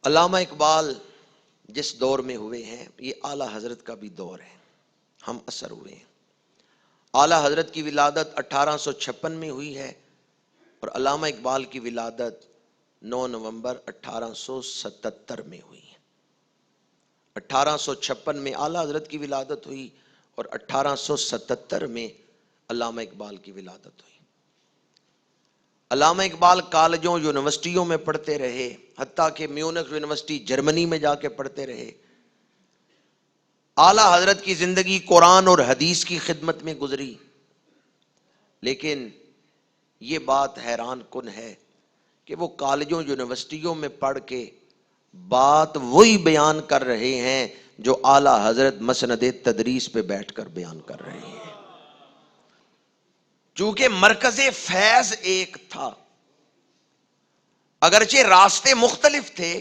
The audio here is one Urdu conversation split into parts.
علامہ اقبال جس دور میں ہوئے ہیں یہ اعلیٰ حضرت کا بھی دور ہے، ہم اثر ہوئے ہیں۔ اعلیٰ حضرت کی ولادت 1856 میں ہوئی ہے اور علامہ اقبال کی ولادت 9 نومبر 1877 میں ہوئی ہے۔ 1856 میں اعلیٰ حضرت کی ولادت ہوئی اور 1877 میں علامہ اقبال کی ولادت ہوئی۔ علامہ اقبال کالجوں یونیورسٹیوں میں پڑھتے رہے، حتیٰ کہ میونخ یونیورسٹی جرمنی میں جا کے پڑھتے رہے۔ اعلیٰ حضرت کی زندگی قرآن اور حدیث کی خدمت میں گزری، لیکن یہ بات حیران کن ہے کہ وہ کالجوں یونیورسٹیوں میں پڑھ کے بات وہی بیان کر رہے ہیں جو اعلیٰ حضرت مسند تدریس پہ بیٹھ کر بیان کر رہے ہیں۔ چونکہ مرکز فیض ایک تھا، اگرچہ راستے مختلف تھے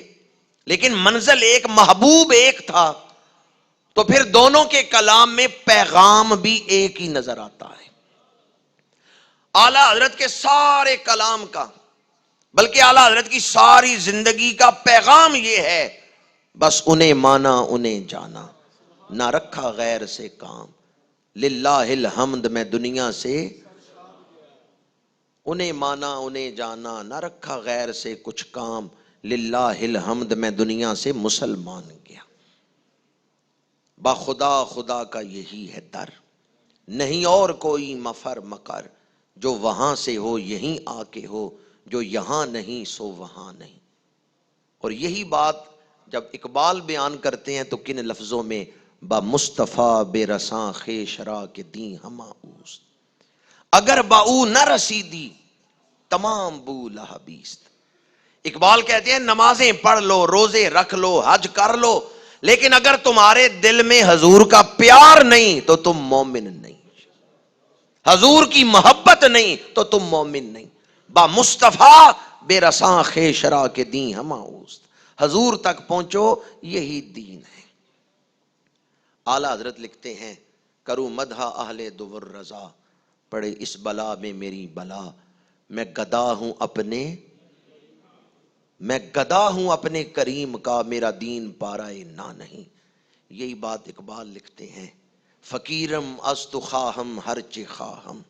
لیکن منزل ایک، محبوب ایک تھا، تو پھر دونوں کے کلام میں پیغام بھی ایک ہی نظر آتا ہے۔ اعلیٰ حضرت کے سارے کلام کا، بلکہ اعلیٰ حضرت کی ساری زندگی کا پیغام یہ ہے، بس انہیں مانا انہیں جانا، نہ رکھا غیر سے کام، للہ الحمد میں دنیا سے، انہیں مانا انہیں جانا، نہ رکھا غیر سے کچھ کام، للہ الحمد میں دنیا سے مسلمان گیا۔ با خدا خدا کا یہی ہے در، نہیں اور کوئی مفر مکر، جو وہاں سے ہو یہیں آ کے ہو، جو یہاں نہیں سو وہاں نہیں۔ اور یہی بات جب اقبال بیان کرتے ہیں تو کن لفظوں میں، با مصطفیٰ بے رساں خیش را کے دیں ہما اوست، اگر با او نہ رسیدی تمام بو لہبیست۔ اقبال کہتے ہیں نمازیں پڑھ لو، روزے رکھ لو، حج کر لو، لیکن اگر تمہارے دل میں حضور کا پیار نہیں تو تم مومن نہیں، حضور کی محبت نہیں تو تم مومن نہیں۔ با مصطفیٰ بے رساں خیشرا کے دیں ہما اوست، حضور تک پہنچو یہی دین ہے۔ اعلیٰ حضرت لکھتے ہیں کروں مدح اہل دور رضا، پڑے اس بلا میں میری بلا، میں گدا ہوں اپنے کریم کا، میرا دین پارائے نہ نہیں۔ یہی بات اقبال لکھتے ہیں، فقیرم از تو خواہم ہر چہ خواہم۔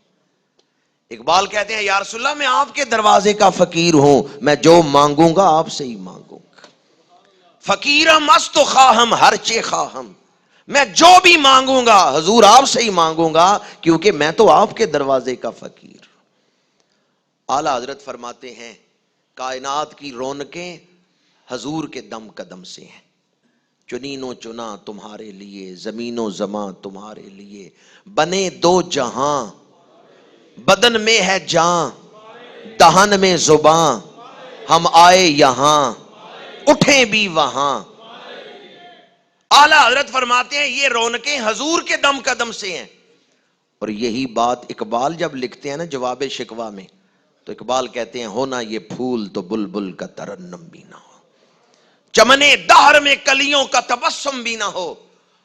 اقبال کہتے ہیں یا رسول اللہ میں آپ کے دروازے کا فقیر ہوں، میں جو مانگوں گا آپ سے ہی مانگوں گا۔ فقیرم از تو خواہم ہر چہ خواہم، میں جو بھی مانگوں گا حضور آپ سے ہی مانگوں گا، کیونکہ میں تو آپ کے دروازے کا فقیر۔ اعلیٰ حضرت فرماتے ہیں کائنات کی رونقیں حضور کے دم قدم سے ہیں، چنین و چنا تمہارے لیے، زمین و زماں تمہارے لیے، بنے دو جہاں، بدن میں ہے جاں، دہن میں زباں، ہم آئے یہاں اٹھیں بھی وہاں۔ اعلیٰ حضرت فرماتے ہیں یہ رونقیں حضور کے دم قدم سے ہیں۔ اور یہی بات اقبال جب لکھتے ہیں نا جواب شکوہ میں، تو اقبال کہتے ہیں ہونا یہ پھول تو بلبل کا ترنم بھی نہ ہو، چمنے دہر میں کلیوں کا تبسم بھی نہ ہو،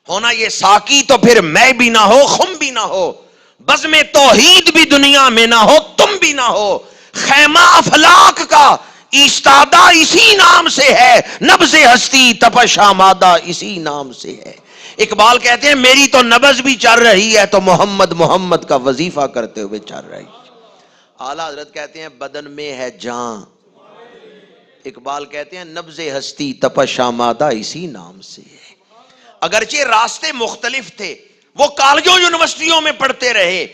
ہونا یہ ساقی تو پھر میں بھی نہ ہو، خم بھی نہ ہو، بزم توحید بھی دنیا میں نہ ہو، تم بھی نہ ہو، خیمہ افلاک کا ایستادہ اسی نام سے ہے، نبض ہستی تپش آمادہ اسی نام سے ہے۔ اقبال کہتے ہیں میری تو نبض بھی چل رہی ہے تو محمد محمد کا وظیفہ کرتے ہوئے چل رہی ہے۔ اعلیٰ حضرت کہتے ہیں بدن میں ہے جان، اقبال کہتے ہیں نبض ہستی تپش آمادہ اسی نام سے ہے۔ اگرچہ راستے مختلف تھے، وہ کالجوں یونیورسٹیوں میں پڑھتے رہے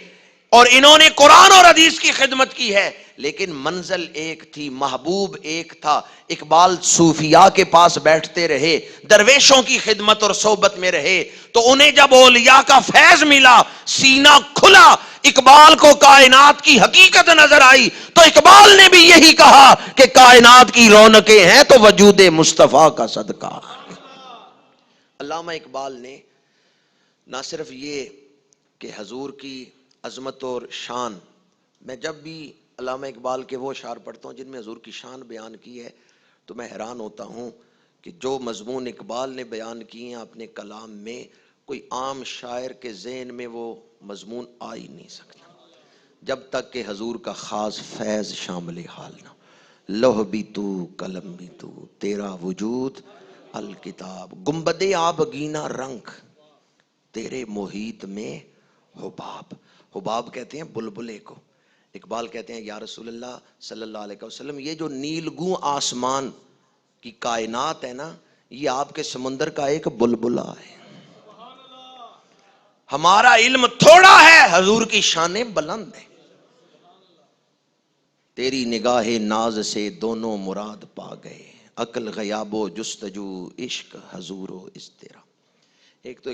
اور انہوں نے قرآن اور حدیث کی خدمت کی ہے، لیکن منزل ایک تھی، محبوب ایک تھا۔ اقبال صوفیاء کے پاس بیٹھتے رہے، درویشوں کی خدمت اور صحبت میں رہے، تو انہیں جب اولیاء کا فیض ملا، سینہ کھلا، اقبال کو کائنات کی حقیقت نظر آئی، تو اقبال نے بھی یہی کہا کہ کائنات کی رونقیں ہیں تو وجود مصطفیٰ کا صدقہ۔ علامہ اقبال نے نہ صرف یہ کہ حضور کی عظمت اور شان، میں جب بھی علامہ اقبال کے وہ اشعار پڑھتا ہوں جن میں حضور کی شان بیان کی ہے تو میں حیران ہوتا ہوں کہ جو مضمون اقبال نے بیان کیے ہیں اپنے کلام میں، کوئی عام شاعر کے ذہن میں وہ مضمون آ ہی نہیں سکتا جب تک کہ حضور کا خاص فیض شامل حال نہ ہو۔ لوح بھی تو قلم بھی تو، تیرا وجود الکتاب، گنبد آبگینہ رنگ، تیرے محیط میں حباب۔ حباب کہتے ہیں بلبلے کو۔ اقبال کہتے ہیں یا رسول اللہ صلی اللہ علیہ وسلم، یہ جو نیلگوں آسمان کی کائنات ہے نا، یہ آپ کے سمندر کا ایک بلبلا ہے۔ ہمارا علم تھوڑا ہے، حضور کی شانیں بلند ہیں۔ تیری نگاہ ناز سے دونوں مراد پا گئے، عقل غیاب و جستجو عشق حضور و اضطراب۔ ایک تو